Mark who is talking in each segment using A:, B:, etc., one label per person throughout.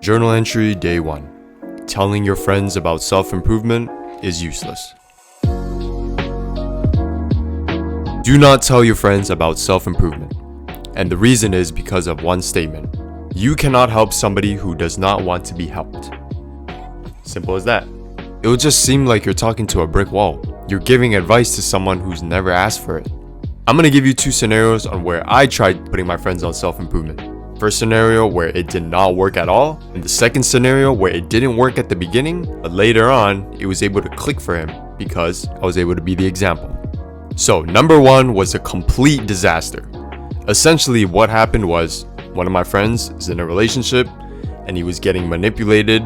A: Journal entry day 1. Telling your friends about self-improvement is useless. Do not tell your friends about self-improvement. And the reason is because of one statement. You cannot help somebody who does not want to be helped. Simple as that. It will just seem like you're talking to a brick wall. You're giving advice to someone who's never asked for it. I'm gonna give you 2 scenarios on where I tried putting my friends on self-improvement. First scenario where it did not work at all, and the second scenario where it didn't work at the beginning, but later on, it was able to click for him because I was able to be the example. So number 1 was a complete disaster. Essentially what happened was, one of my friends is in a relationship and he was getting manipulated,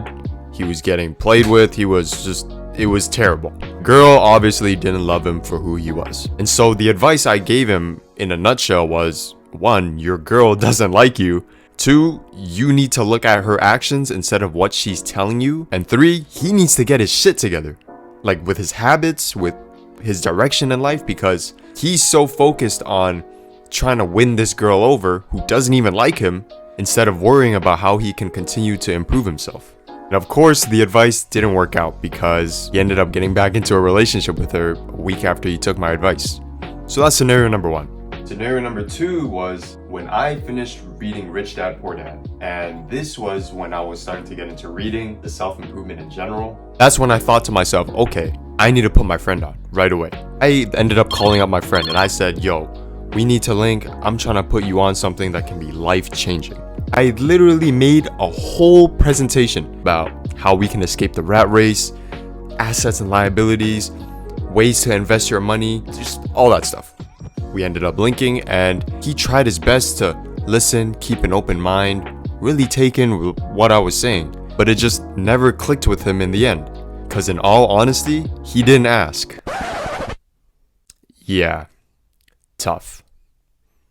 A: he was getting played with, it was terrible. Girl obviously didn't love him for who he was. And so the advice I gave him in a nutshell was, 1, your girl doesn't like you. 2, you need to look at her actions instead of what she's telling you. And 3, he needs to get his shit together. Like with his habits, with his direction in life, because he's so focused on trying to win this girl over who doesn't even like him, instead of worrying about how he can continue to improve himself. And of course, the advice didn't work out because he ended up getting back into a relationship with her a week after he took my advice. So that's scenario number 1. Scenario number 2 was when I finished reading Rich Dad Poor Dad. And this was when I was starting to get into reading, the self-improvement in general. That's when I thought to myself, okay, I need to put my friend on right away. I ended up calling up my friend and I said, yo, we need to link. I'm trying to put you on something that can be life-changing. I literally made a whole presentation about how we can escape the rat race, assets and liabilities, ways to invest your money, just all that stuff. We ended up linking and he tried his best to listen, keep an open mind, really take in what I was saying, but it just never clicked with him in the end. Because in all honesty, he didn't ask. Yeah, tough.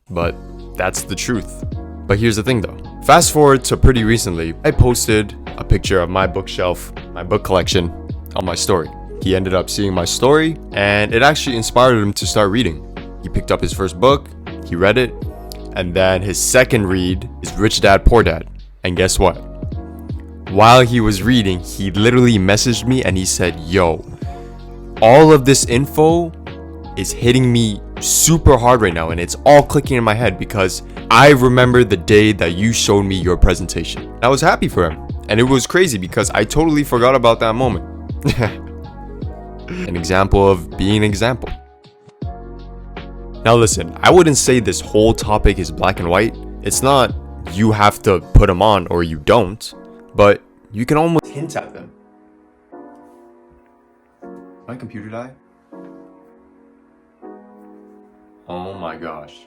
A: But that's the truth. But here's the thing though. Fast forward to pretty recently, I posted a picture of my bookshelf, my book collection, on my story. He ended up seeing my story and it actually inspired him to start reading. He picked up his first book, he read it, and then his second read is Rich Dad Poor Dad. And guess what? While he was reading, he literally messaged me and he said, yo, all of this info is hitting me super hard right now and it's all clicking in my head because I remember the day that you showed me your presentation. I was happy for him. And it was crazy because I totally forgot about that moment. An example of being an example. Now listen, I wouldn't say this whole topic is black and white. It's not you have to put them on or you don't, but you can almost hint at them. My computer died? Oh my gosh.